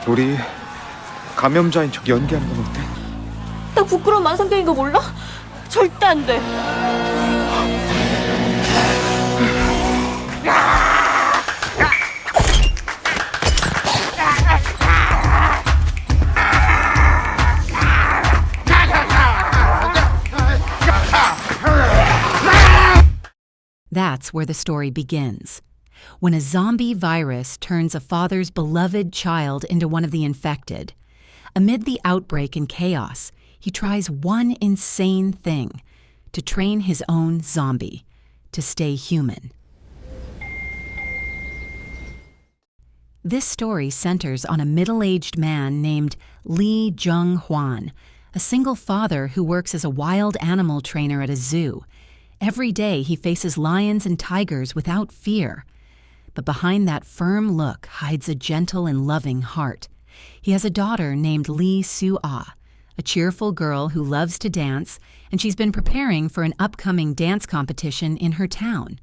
우리 감염자인 척 연기하는 건 어때? 나 부끄러운 만성병인 거 몰라? 절대 안 돼. That's where the story begins. When a zombie virus turns a father's beloved child into one of the infected, amid the outbreak and chaos, he tries one insane thing: to train his own zombie to stay human. This story centers on a middle-aged man named Lee Jung-hwan, a single father who works as a wild animal trainer at a zoo. Every day he faces lions and tigers without fear. But behind that firm look hides a gentle and loving heart. He has a daughter named Lee Soo-ah, a cheerful girl who loves to dance, and she's been preparing for an upcoming dance competition in her town.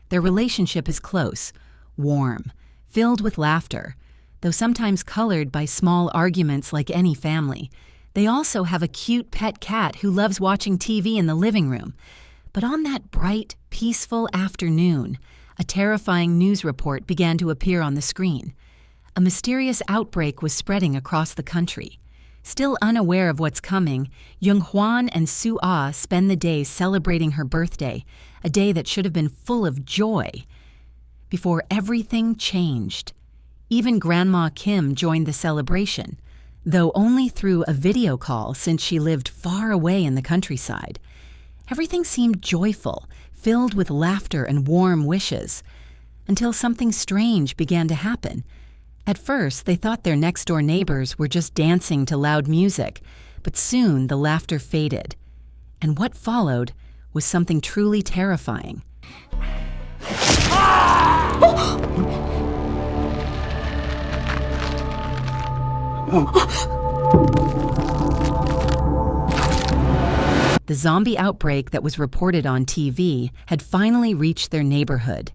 Their relationship is close, warm, filled with laughter, though sometimes colored by small arguments like any family. They also have a cute pet cat who loves watching TV in the living room. But on that bright, peaceful afternoon, a terrifying news report began to appear on the screen. A mysterious outbreak was spreading across the country. Still unaware of what's coming, Jung-hwan and Soo-ah spend the day celebrating her birthday, a day that should have been full of joy. Before everything changed. Even Grandma Kim joined the celebration, though only through a video call since she lived far away in the countryside. Everything seemed joyful, filled with laughter and warm wishes, until something strange began to happen. At first, they thought their next-door neighbors were just dancing to loud music, but soon the laughter faded. And what followed was something truly terrifying. The zombie outbreak that was reported on TV had finally reached their neighborhood.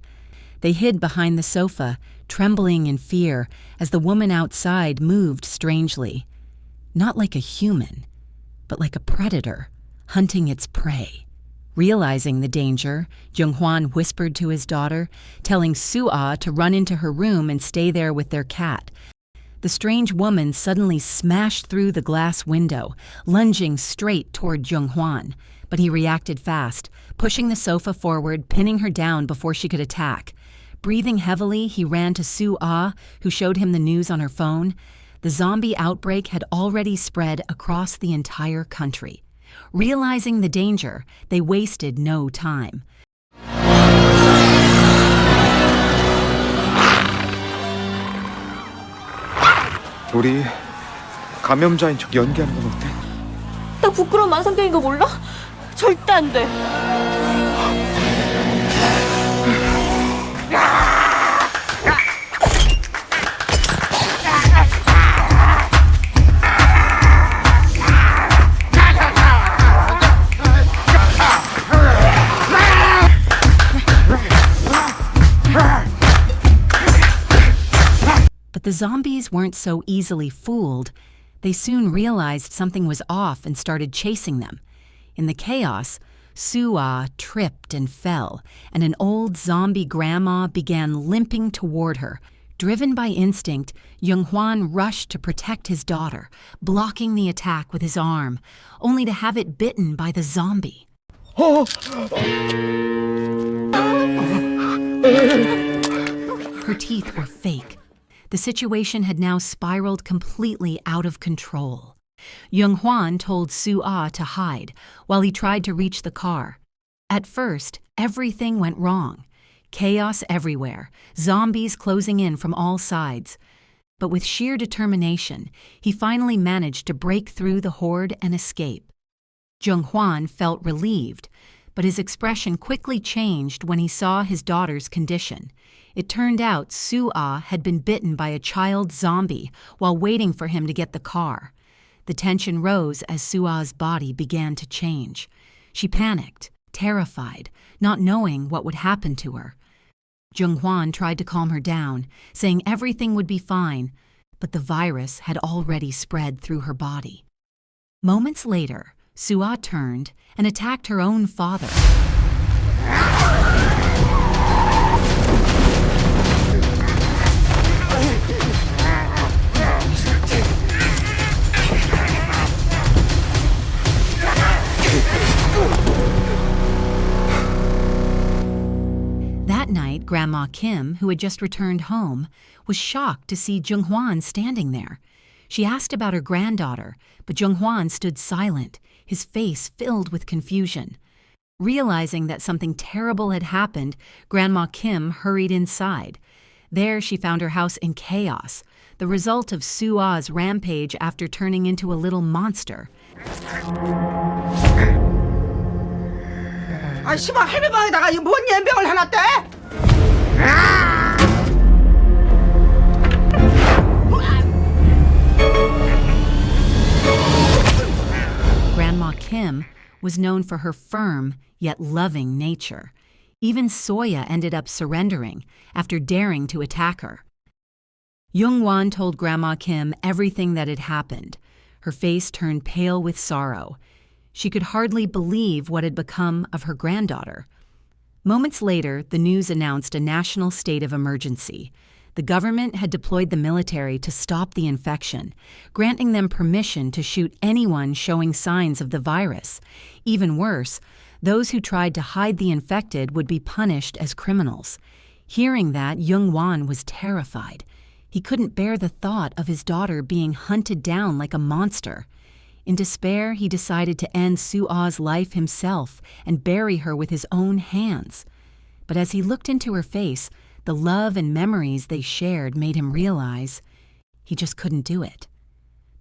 They hid behind the sofa, trembling in fear as the woman outside moved strangely. Not like a human, but like a predator, hunting its prey. Realizing the danger, Jung-hwan whispered to his daughter, telling Soo-ah to run into her room and stay there with their cat. The strange woman suddenly smashed through the glass window, lunging straight toward Jung-hwan. But he reacted fast, pushing the sofa forward, pinning her down before she could attack. Breathing heavily, he ran to Soo-ah, who showed him the news on her phone. The zombie outbreak had already spread across the entire country. Realizing the danger, they wasted no time. 우리 감염자인 척 연기하는 건 어때? 나 부끄러운 만성병인 거 몰라? 절대 안 돼. But the zombies weren't so easily fooled. They soon realized something was off and started chasing them. In the chaos, Soo-ah tripped and fell, and an old zombie grandma began limping toward her. Driven by instinct, Jung-hwan rushed to protect his daughter, blocking the attack with his arm, only to have it bitten by the zombie. Her teeth were fake. The situation had now spiraled completely out of control. Jung-hwan told Soo-ah to hide while he tried to reach the car. At first, everything went wrong. Chaos everywhere, zombies closing in from all sides. But with sheer determination, he finally managed to break through the horde and escape. Jung-hwan felt relieved, but his expression quickly changed when he saw his daughter's condition. It turned out Soo-ah had been bitten by a child zombie while waiting for him to get the car. The tension rose as Soo-ah's body began to change. She panicked, terrified, not knowing what would happen to her. Jung-hwan tried to calm her down, saying everything would be fine, but the virus had already spread through her body. Moments later, Sua turned and attacked her own father. That night, Grandma Kim, who had just returned home, was shocked to see Jung-hwan standing there. She asked about her granddaughter, but Jung-hwan stood silent, his face filled with confusion. Realizing that something terrible had happened, Grandma Kim hurried inside. There she found her house in chaos, the result of Sua's rampage after turning into a little monster. 아, 씨발 할매 방에다가 이뭔 연병을 해놨대? Grandma Kim was known for her firm yet loving nature. Even Soya ended up surrendering after daring to attack her. Jung-hwan told Grandma Kim everything that had happened. Her face turned pale with sorrow. She could hardly believe what had become of her granddaughter. Moments later, the news announced a national state of emergency. The government had deployed the military to stop the infection, granting them permission to shoot anyone showing signs of the virus. Even worse, those who tried to hide the infected would be punished as criminals. Hearing that, Jung-hwan was terrified. He couldn't bear the thought of his daughter being hunted down like a monster. In despair, he decided to end Sua's life himself and bury her with his own hands. But as he looked into her face, the love and memories they shared made him realize he just couldn't do it.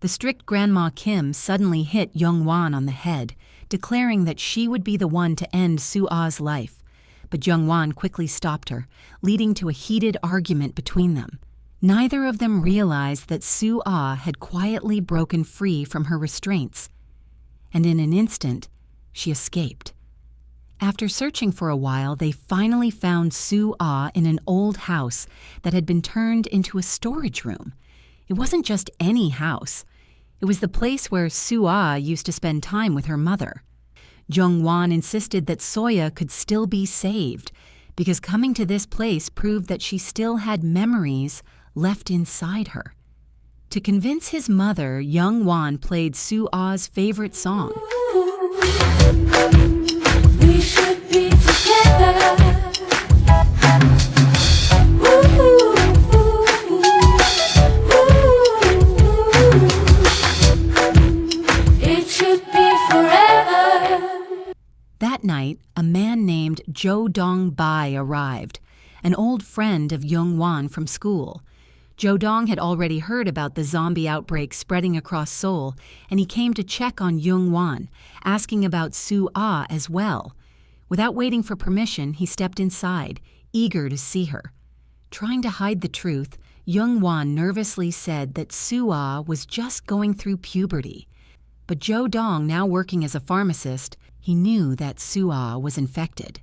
The strict Grandma Kim suddenly hit Jung-hwan on the head, declaring that she would be the one to end Sua's life. But Jung-hwan quickly stopped her, leading to a heated argument between them. Neither of them realized that Sua had quietly broken free from her restraints, and in an instant, she escaped. After searching for a while, they finally found Sua in an old house that had been turned into a storage room. It wasn't just any house. It was the place where Sua used to spend time with her mother. Jung-hwan insisted that Soya could still be saved, because coming to this place proved that she still had memories left inside her. To convince his mother, Jung-hwan played Sua's favorite song. We should be together. It should be forever. That night, a man named Jo Dong-bai arrived, an old friend of Jung-hwan from school. Jo Dong had already heard about the zombie outbreak spreading across Seoul, and he came to check on Jung-hwan, asking about Sua as well. Without waiting for permission, he stepped inside, eager to see her. Trying to hide the truth, Jung-hwan nervously said that Sua was just going through puberty. But Jo Dong, now working as a pharmacist, he knew that Sua was infected.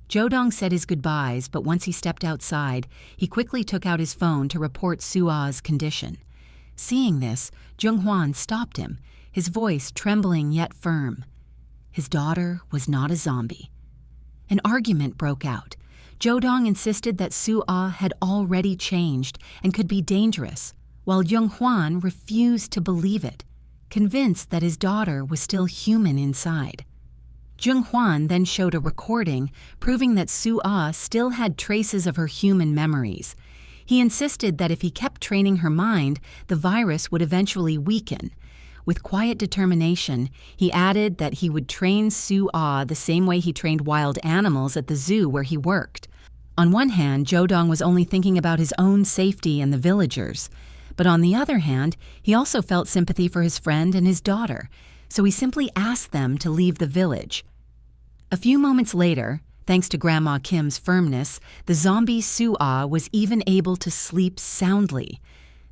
Jo Dong said his goodbyes, but once he stepped outside, he quickly took out his phone to report Sua's condition. Seeing this, Jung-hwan stopped him, his voice trembling yet firm. His daughter was not a zombie. An argument broke out. Jo Dong insisted that Sua had already changed and could be dangerous, while Jung-hwan refused to believe it, convinced that his daughter was still human inside. Jung-hwan then showed a recording proving that Sua still had traces of her human memories. He insisted that if he kept training her mind, the virus would eventually weaken. With quiet determination, he added that he would train Sua the same way he trained wild animals at the zoo where he worked. On one hand, Jo Dong was only thinking about his own safety and the villagers. But on the other hand, he also felt sympathy for his friend and his daughter, so he simply asked them to leave the village. A few moments later, thanks to Grandma Kim's firmness, the zombie Sua was even able to sleep soundly.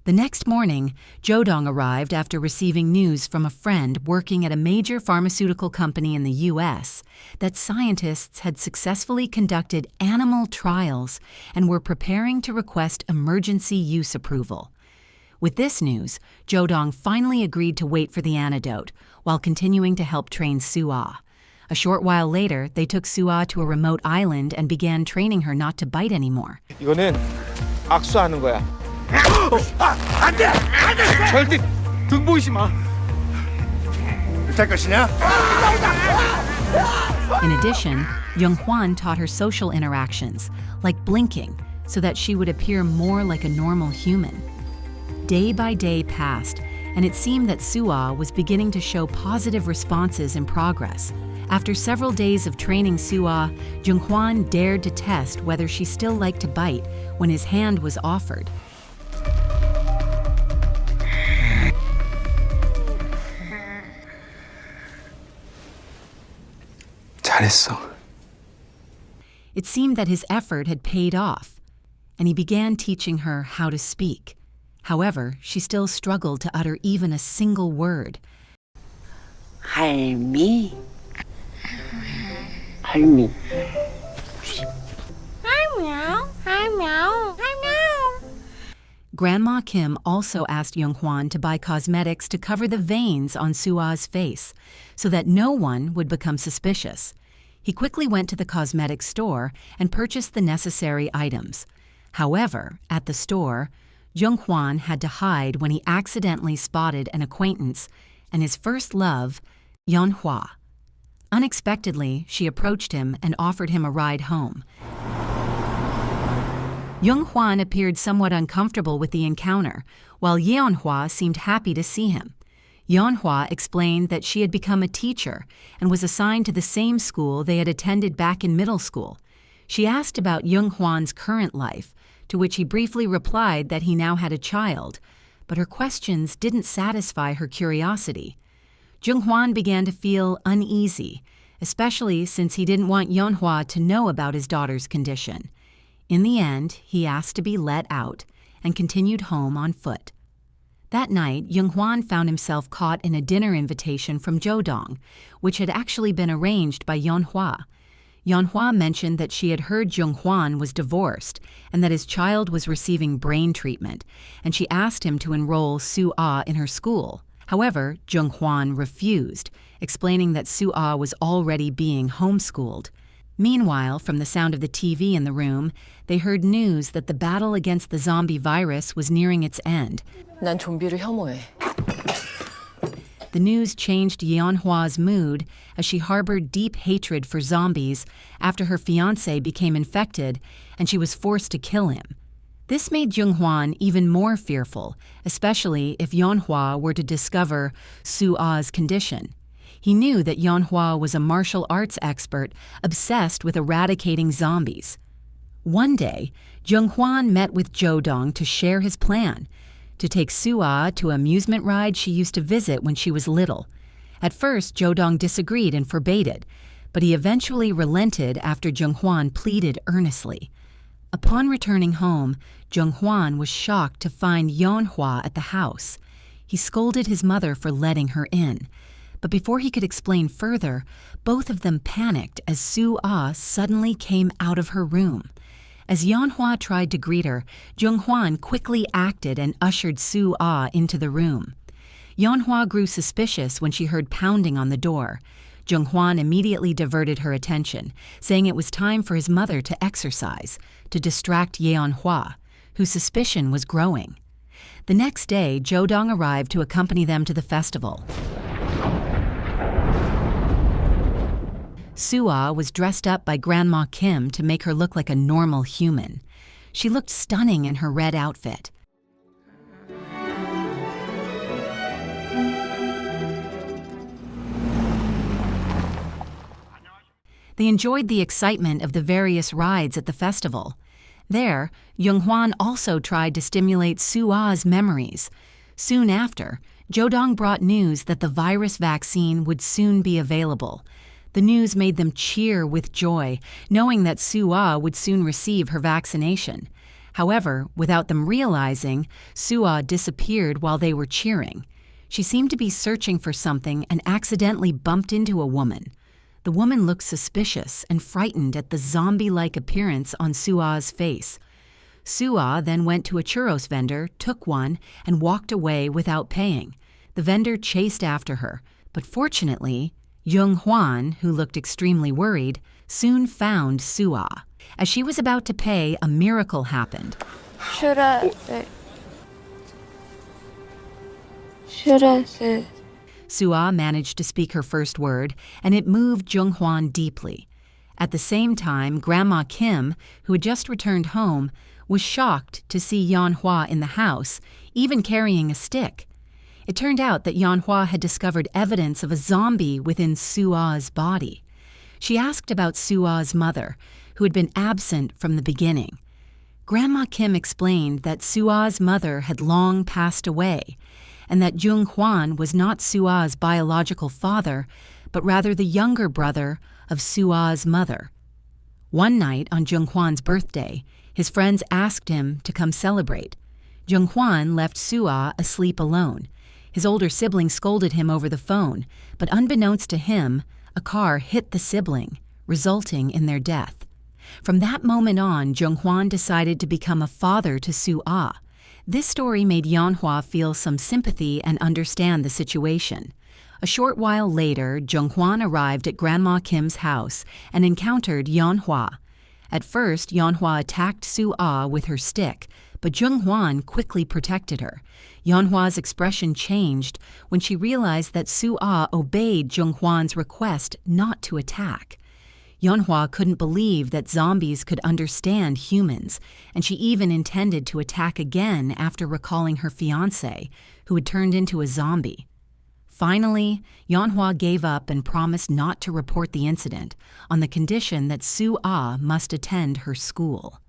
The next morning, Jo Dong arrived after receiving news from a friend working at a major pharmaceutical company in the U.S. that scientists had successfully conducted animal trials and were preparing to request emergency use approval. With this news, Jodong finally agreed to wait for the antidote, while continuing to help train Soo-ah. A short while later, they took Soo-ah to a remote island and began training her not to bite anymore. 이거는 악수하는 거야. 안 돼! 절대 등 보이지 마. 될 것이냐? In addition, Young-hwan taught her social interactions, like blinking, so that she would appear more like a normal human. Day by day passed, and it seemed that Soo-ah was beginning to show positive responses and progress. After several days of training Soo-ah, Jung-hwan dared to test whether she still liked to bite when his hand was offered. 잘했어. It seemed that his effort had paid off, and he began teaching her how to speak. However, she still struggled to utter even a single word. 할미. 할미. Grandma Kim also asked Young-hwan to buy cosmetics to cover the veins on Soo-ah's face, so that no one would become suspicious. He quickly went to the cosmetics store and purchased the necessary items. However, at the store, Jung-hwan had to hide when he accidentally spotted an acquaintance and his first love, Yeon-hwa. Unexpectedly, she approached him and offered him a ride home. Jung-hwan appeared somewhat uncomfortable with the encounter, while Yeon-hwa seemed happy to see him. Yeon-hwa explained that she had become a teacher and was assigned to the same school they had attended back in middle school. She asked about Jung-hwan's current life, to which he briefly replied that he now had a child, but her questions didn't satisfy her curiosity. Jung-hwan began to feel uneasy, especially since he didn't want Yeon-hwa to know about his daughter's condition. In the end, he asked to be let out and continued home on foot. That night, Jung-hwan found himself caught in a dinner invitation from Jodong, which had actually been arranged by Yeon-hwa. Yeon-hwa mentioned that she had heard Jung-hwan was divorced and that his child was receiving brain treatment, and she asked him to enroll Soo-ah in her school. However, Jung-hwan refused, explaining that Soo-ah was already being homeschooled. Meanwhile, from the sound of the TV in the room, they heard news that the battle against the zombie virus was nearing its end. 난 좀비를 혐오해. The news changed Yeon-hwa's mood as she harbored deep hatred for zombies after her fiancé became infected and she was forced to kill him. This made Jung-hwan even more fearful, especially if Yeon-hwa were to discover Soo-ah's condition. He knew that Yeon-hwa was a martial arts expert obsessed with eradicating zombies. One day, Jung-hwan met with Jodong to share his plan, to take Soo-ah to an amusement ride she used to visit when she was little. At first, Jodong disagreed and forbade it, but he eventually relented after Jung-hwan pleaded earnestly. Upon returning home, Jung-hwan was shocked to find Yeon-hwa at the house. He scolded his mother for letting her in. But before he could explain further, both of them panicked as Soo-ah suddenly came out of her room. As Yeon-hwa tried to greet her, Jung-hwan quickly acted and ushered Soo-ah into the room. Yeon-hwa grew suspicious when she heard pounding on the door. Jung-hwan immediately diverted her attention, saying it was time for his mother to exercise, to distract Yeon-hwa, whose suspicion was growing. The next day, Jodong arrived to accompany them to the festival. Soo-ah was dressed up by Grandma Kim to make her look like a normal human. She looked stunning in her red outfit. They enjoyed the excitement of the various rides at the festival. There, Jung-hwan also tried to stimulate Soo-ah's memories. Soon after, Jodong brought news that the virus vaccine would soon be available. The news made them cheer with joy, knowing that Soo-ah would soon receive her vaccination. However, without them realizing, Soo-ah disappeared while they were cheering. She seemed to be searching for something and accidentally bumped into a woman. The woman looked suspicious and frightened at the zombie-like appearance on Soo-ah's face. Sua then went to a churros vendor, took one, and walked away without paying. The vendor chased after her, but fortunately, Jung Hwan, who looked extremely worried, soon found Sua. As she was about to pay, a miracle happened. Should I say? Sua managed to speak her first word, and it moved Jung Hwan deeply. At the same time, Grandma Kim, who had just returned home, was shocked to see Yanhua in the house, even carrying a stick. It turned out that Yanhua had discovered evidence of a zombie within Sua's body. She asked about Sua's mother, who had been absent from the beginning. Grandma Kim explained that Sua's mother had long passed away, and that Jung Hwan was not Sua's biological father, but rather the younger brother of Sua's mother. One night on Jung Hwan's birthday, his friends asked him to come celebrate. Jung Hwan left Sua asleep alone. His older sibling scolded him over the phone, but unbeknownst to him, a car hit the sibling, resulting in their death. From that moment on, Jung Hwan decided to become a father to Sua. This story made Yanhua feel some sympathy and understand the situation. A short while later, Jung Hwan arrived at Grandma Kim's house and encountered Yanhua. At first, Yanhua attacked Sua with her stick, but Jung Hwan quickly protected her. Yanhua's expression changed when she realized that Sua obeyed Jung Hwan's request not to attack. Yanhua couldn't believe that zombies could understand humans, and she even intended to attack again after recalling her fiancé, who had turned into a zombie. Finally, Yanhua gave up and promised not to report the incident, on the condition that Sua must attend her school.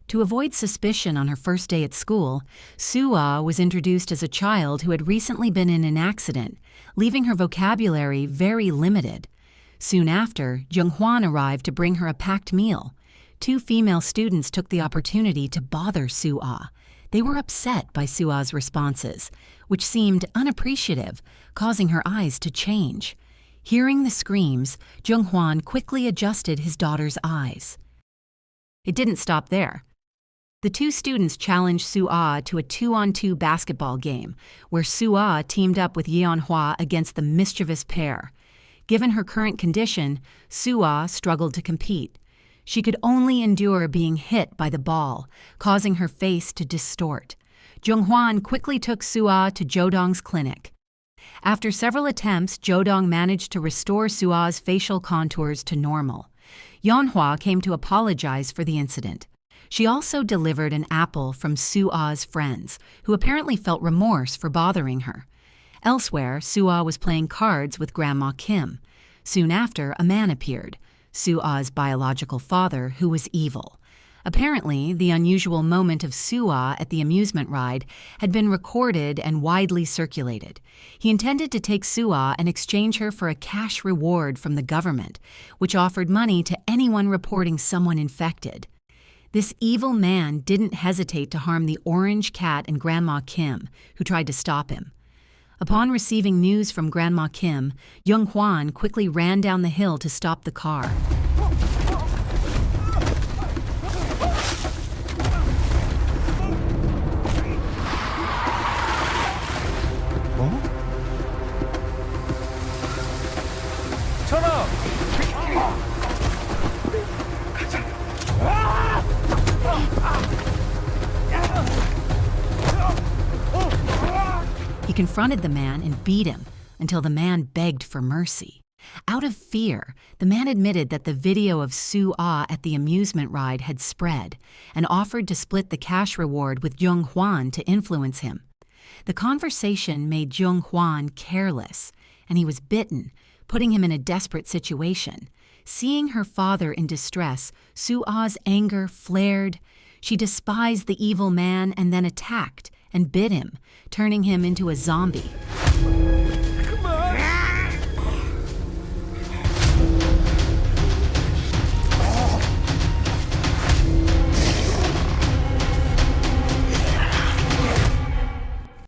To avoid suspicion on her first day at school, Sua was introduced as a child who had recently been in an accident, leaving her vocabulary very limited. Soon after, Jung Hwan arrived to bring her a packed meal. Two female students took the opportunity to bother Sua. They were upset by Sua's responses, which seemed unappreciative, causing her eyes to change. Hearing the screams, Jung Hwan quickly adjusted his daughter's eyes. It didn't stop there. The two students challenged Sua to a 2-on-2 basketball game, where Sua teamed up with Yanhua against the mischievous pair. Given her current condition, Sua struggled to compete. She could only endure being hit by the ball, causing her face to distort. Jung Hwan quickly took Sua to Jodong's clinic. After several attempts, Jodong managed to restore Sua's facial contours to normal. Yanhua came to apologize for the incident. She also delivered an apple from Sua's friends, who apparently felt remorse for bothering her. Elsewhere, Sua was playing cards with Grandma Kim. Soon after, a man appeared, Sua's biological father, who was evil. Apparently, the unusual moment of Sua at the amusement ride had been recorded and widely circulated. He intended to take Sua and exchange her for a cash reward from the government, which offered money to anyone reporting someone infected. This evil man didn't hesitate to harm the orange cat and Grandma Kim, who tried to stop him. Upon receiving news from Grandma Kim, Jung Hwan quickly ran down the hill to stop the car. 전화! He confronted the man and beat him until the man begged for mercy. Out of fear, the man admitted that the video of Sua at the amusement ride had spread and offered to split the cash reward with Jung Hwan to influence him. The conversation made Jung Hwan careless, and he was bitten, putting him in a desperate situation. Seeing her father in distress, Sua's anger flared. She despised the evil man and then attacked and bit him, turning him into a zombie.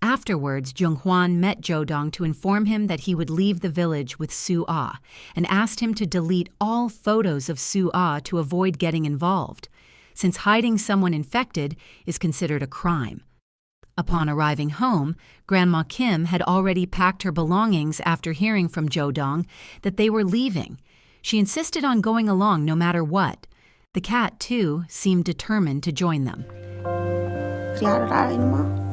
Afterwards, Jung Hwan met Jodong to inform him that he would leave the village with Sua and asked him to delete all photos of Sua to avoid getting involved. since hiding someone infected is considered a crime. Upon arriving home, Grandma Kim had already packed her belongings after hearing from Jo-dong that they were leaving. She insisted on going along no matter what. The cat, too, seemed determined to join them. 그리 알아라 이놈아.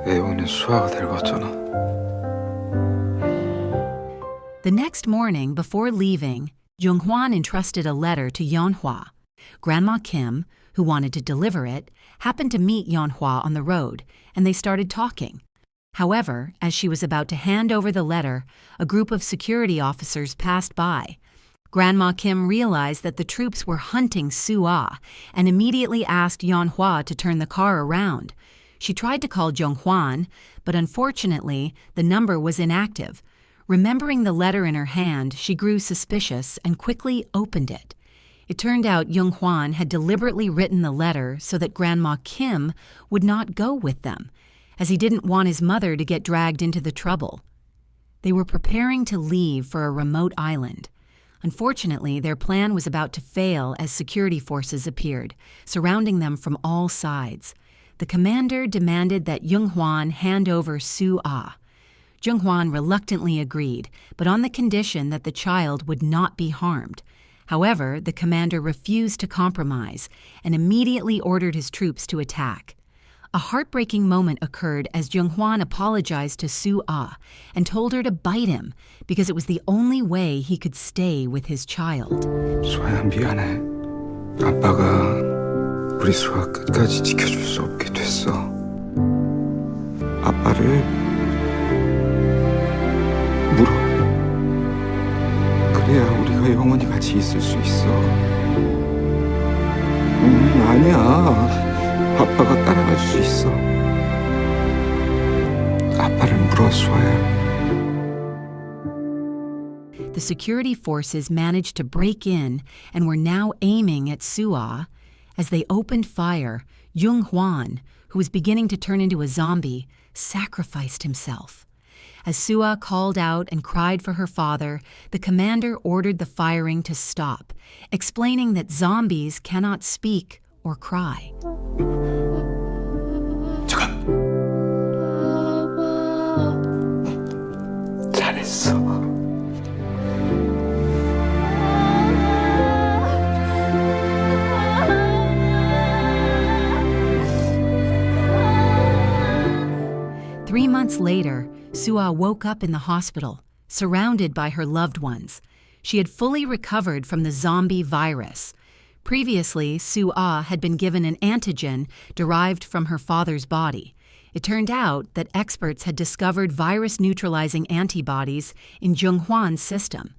애우는 수아가 늙었잖아. The next morning, before leaving, Jung-hwan entrusted a letter to Yeonhwa. Grandma Kim, who wanted to deliver it, happened to meet Yeonhwa on the road, and they started talking. However, as she was about to hand over the letter, a group of security officers passed by. Grandma Kim realized that the troops were hunting Soo-ah and immediately asked Yeonhwa to turn the car around. She tried to call Jung-hwan, but unfortunately, the number was inactive. Remembering the letter in her hand, she grew suspicious and quickly opened it. It turned out Jung-hwan had deliberately written the letter so that Grandma Kim would not go with them, as he didn't want his mother to get dragged into the trouble. They were preparing to leave for a remote island. Unfortunately, their plan was about to fail as security forces appeared, surrounding them from all sides. The commander demanded that Jung-hwan hand over Soo-ah. Jung-hwan reluctantly agreed, but on the condition that the child would not be harmed. However, the commander refused to compromise and immediately ordered his troops to attack. A heartbreaking moment occurred as Jung-hwan apologized to Soo-ah and told her to bite him because it was the only way he could stay with his child. 수아야 미안해. 아빠가 우리 수아 끝까지 지켜줄 수 없게 됐어. 아빠를 물어. 그래야 우리가 영원히 같이 있을 수 있어. 아니야. 아빠가 따라갈 수 있어. 아빠를 물어, 수아야. The security forces managed to break in and were now aiming at Soo-ah. As they opened fire, Jung-hwan, who was beginning to turn into a zombie, sacrificed himself. As Soo-ah called out and cried for her father, the commander ordered the firing to stop, explaining that zombies cannot speak or cry. 잠깐. 잘했어. Three months later, Soo-ah woke up in the hospital, surrounded by her loved ones. She had fully recovered from the zombie virus. Previously, Soo-ah had been given an antigen derived from her father's body. It turned out that experts had discovered virus-neutralizing antibodies in Jung-hwan's system.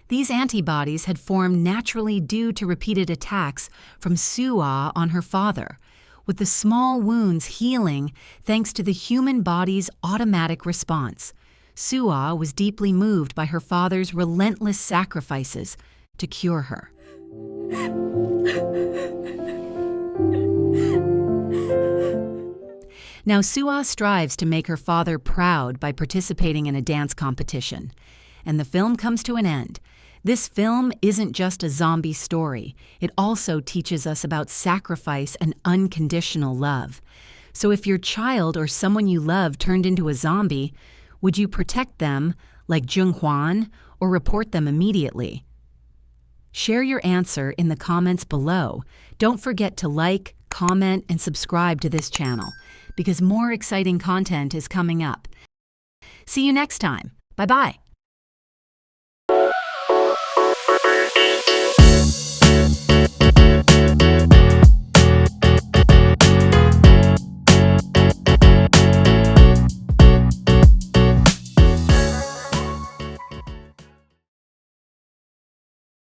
These antibodies had formed naturally due to repeated attacks from Soo-ah on her father, with the small wounds healing thanks to the human body's automatic response. Soo-ah was deeply moved by her father's relentless sacrifices to cure her. Now Soo-ah strives to make her father proud by participating in a dance competition. And the film comes to an end. This film isn't just a zombie story. It also teaches us about sacrifice and unconditional love. So if your child or someone you love turned into a zombie, would you protect them like Jung-hwan or report them immediately? Share your answer in the comments below. Don't forget to like, comment, and subscribe to this channel because more exciting content is coming up. See you next time. Bye-bye.